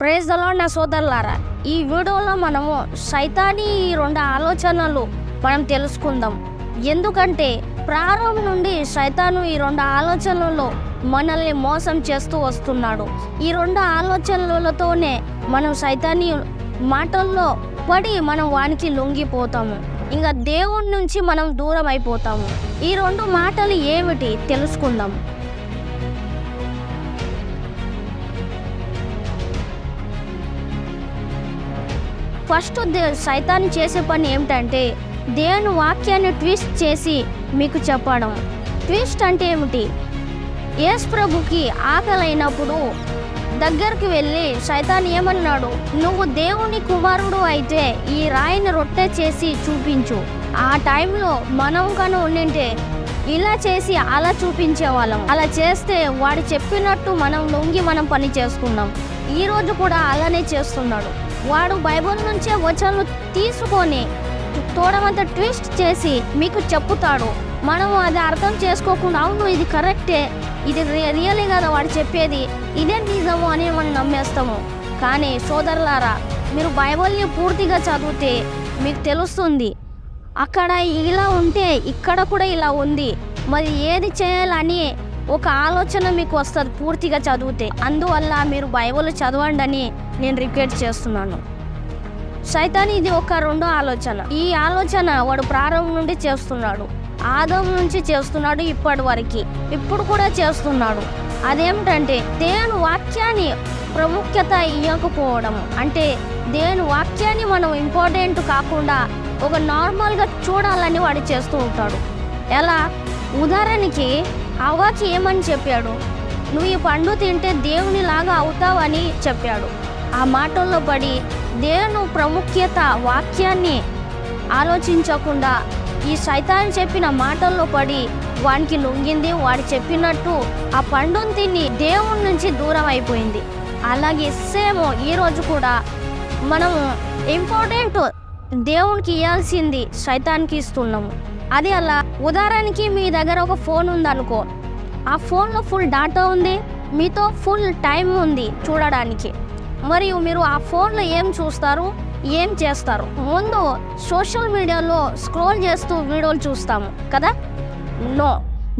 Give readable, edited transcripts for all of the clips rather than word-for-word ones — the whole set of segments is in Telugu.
ప్రైజ్ ద లార్డ్ నా సోదరులారా, ఈ వీడియోలో మనము సైతానీ ఈ 2 ఆలోచనలు మనం తెలుసుకుందాం. ఎందుకంటే ప్రారంభం నుండి సైతాను ఈ 2 ఆలోచనలలో మనల్ని మోసం చేస్తూ వస్తున్నాడు. ఈ 2 ఆలోచనలతోనే మనం సైతానీ మాటల్లో పడి మనం వానికి లొంగిపోతాము. ఇంకా దేవుడి నుంచి మనం దూరం అయిపోతాము. ఈ 2 మాటలు ఏమిటి తెలుసుకుందాం. ఫస్ట్ సైతాన్ చేసే పని ఏమిటంటే దేవుని వాక్యాన్ని ట్విస్ట్ చేసి మీకు చెప్పడం. ట్విస్ట్ అంటే ఏమిటి? యేసు ప్రభుకి ఆకలి అయినప్పుడు దగ్గరికి వెళ్ళి సైతాన్ ఏమన్నాడు, నువ్వు దేవుని కుమారుడు అయితే ఈ రాయిని రొట్టె చేసి చూపించు. ఆ టైంలో మనం కను ఉండింటే ఇలా చేసి అలా చూపించేవాళ్ళం. అలా చేస్తే వాడు చెప్పినట్టు మనం లొంగి మనం పని చేసుకున్నాం. ఈరోజు కూడా అలానే చేస్తున్నాడు. వాడు బైబిల్ నుంచే వచనాలు తీసుకొని తోడమంతా ట్విస్ట్ చేసి మీకు చెప్పుతాడు. మనం అది అర్థం చేసుకోకుండా అవును ఇది కరెక్టే, ఇది రియలే కదా వాడు చెప్పేది, ఇదే నిజము అని మనం నమ్మేస్తాము. కానీ సోదరులారా, మీరు బైబిల్ని పూర్తిగా చదివితే మీకు తెలుస్తుంది అక్కడ ఇలా ఉంటే ఇక్కడ కూడా ఇలా ఉంది, మరి ఏది చేయాలని ఒక ఆలోచన మీకు వస్తుంది పూర్తిగా చదివితే. అందువల్ల మీరు బైబిల్ చదవండి అని నేను రిక్వెస్ట్ చేస్తున్నాను. సైతాన్ ఇది ఒక 2 ఆలోచన. ఈ ఆలోచన వాడు ప్రారంభం నుండి చేస్తున్నాడు. ఆదాము నుంచి చేస్తున్నాడు ఇప్పటి వరకు, ఇప్పుడు కూడా చేస్తున్నాడు. అదేమిటంటే దేవుని వాక్యాన్ని ప్రాముఖ్యత ఇవ్వకపోవడం. అంటే దేవుని వాక్యాన్ని మనం ఇంపార్టెంట్ కాకుండా ఒక నార్మల్గా చూడాలని వాడు చేస్తూ ఉంటాడు. ఎలా? ఉదాహరణకి హవ్వకి ఏమని చెప్పాడు, నువ్వు ఈ పండు తింటే దేవునిలాగా అవుతావని చెప్పాడు. ఆ మాటల్లో పడి దేవుని ప్రాముఖ్యత వాక్యాన్ని ఆలోచించకుండా ఈ సైతాన్ చెప్పిన మాటల్లో పడి వానికి లొంగింది. వాడు చెప్పినట్టు ఆ పండును తిని దేవుని నుంచి దూరం అయిపోయింది. అలాగే సేమ్ ఈరోజు కూడా మనము ఇంపార్టెంట్ దేవునికి ఇవ్వాల్సింది సైతాన్కి ఇస్తున్నాము. అది అలా. ఉదాహరణకి మీ దగ్గర ఒక ఫోన్ ఉందనుకో, ఆ ఫోన్లో ఫుల్ డాటా ఉంది, మీతో ఫుల్ టైం ఉంది చూడడానికి. మరియు మీరు ఆ ఫోన్లో ఏం చూస్తారు, ఏం చేస్తారు? ముందు సోషల్ మీడియాలో స్క్రోల్ చేస్తూ వీడియోలు చూస్తాము కదా. నో,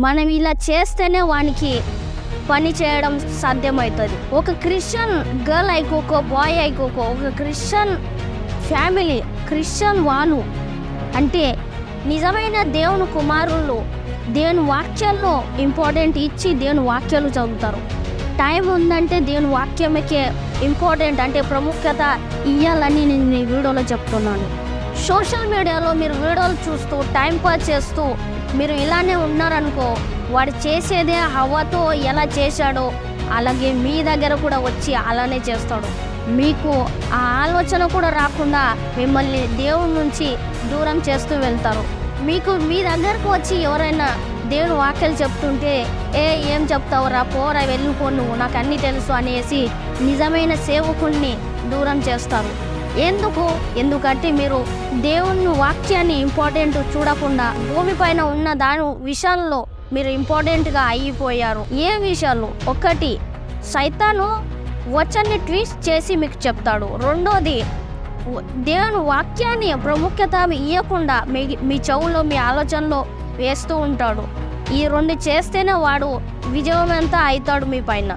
మనం ఇలా చేస్తేనే వానికి పని చేయడం సాధ్యమవుతుంది. ఒక క్రిస్టియన్ గర్ల్ అయికోకో, బాయ్ అయికోకో, ఒక క్రిస్టియన్ ఫ్యామిలీ, క్రిస్టియన్ వాళ్ళు అంటే నిజమైన దేవుని కుమారులు దేవుని వాక్యాల్లో ఇంపార్టెంట్ ఇచ్చి దేవుని వాక్యాలు చదువుతారు. టైం ఉందంటే దేవుని వాక్యమే ఇంపార్టెంట్, అంటే ప్రాముఖ్యత ఇవ్వాలని నేను ఈ వీడియోలో చెప్తున్నాను. సోషల్ మీడియాలో మీరు వీడియోలు చూస్తూ టైం పాస్ చేస్తూ మీరు ఇలానే ఉన్నారనుకో, వాడు చేసేదే హవ్వతో ఎలా చేశాడో అలాగే మీ దగ్గర కూడా వచ్చి అలానే చేస్తాడు. మీకు ఆ ఆలోచన కూడా రాకుండా మిమ్మల్ని దేవుని నుంచి దూరం చేస్తూ వెళ్తారు. మీకు మీ దగ్గరకు వచ్చి ఎవరైనా దేవుని వాక్యాలు చెప్తుంటే ఏం చెప్తావురా, పోరా వెళ్ళిపో, నువ్వు నాకు అన్నీ తెలుసు అనేసి నిజమైన సేవకుల్ని దూరం చేస్తారు. ఎందుకంటే మీరు దేవుని వాక్యాన్ని ఇంపార్టెంట్ చూడకుండా భూమిపైన ఉన్న దాని విషయంలో మీరు ఇంపార్టెంట్గా అయిపోయారు. ఏ విషయాలు? ఒకటి, సైతాను వచనాన్ని ట్విస్ట్ చేసి మీకు చెప్తాడు. రెండోది, దేవుని వాక్యాన్ని ప్రాముఖ్యత ఇవ్వకుండా మీ చెవులో మీ ఆలోచనలో వేస్తూ ఉంటాడు. ఈ 2 చేస్తేనే వాడు విజయవంతం అవుతాడు మీ పైన.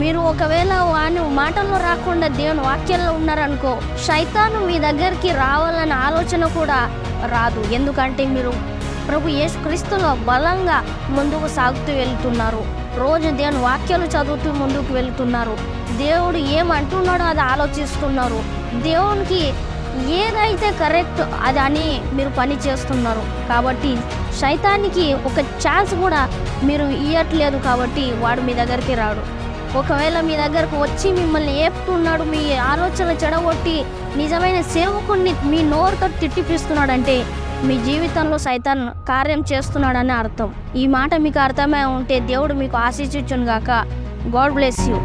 మీరు ఒకవేళ వాని మాటల్లో రాకుండా దేవుని వాక్యంలో ఉన్నారనుకో, సైతాను మీ దగ్గరికి రావాలన్న ఆలోచన కూడా రాదు. ఎందుకంటే మీరు ప్రభు యేసు క్రీస్తులో బలంగా ముందుకు సాగుతూ వెళ్తున్నారు. రోజు దేవుని వాక్యాలు చదువుతూ ముందుకు వెళ్తున్నారు. దేవుడు ఏమంటున్నాడో అది ఆలోచిస్తున్నారు. దేవునికి ఏదైతే కరెక్ట్ అది అని మీరు పని చేస్తున్నారు. కాబట్టి సైతానికి ఒక ఛాన్స్ కూడా మీరు ఇవ్వట్లేదు. కాబట్టి వాడు మీ దగ్గరికి రాడు. ఒకవేళ మీ దగ్గరకు వచ్చి మిమ్మల్ని ఏపుతున్నాడు, మీ ఆలోచన చెడగొట్టి నిజమైన సేవకుడిని మీ నోరుతో తిట్టిపిస్తున్నాడంటే మీ జీవితంలో సైతాన్ కార్యం చేస్తున్నాడని అర్థం. ఈ మాట మీకు అర్థమై ఉంటే దేవుడు మీకు ఆశీర్వదించును గాక. God bless you.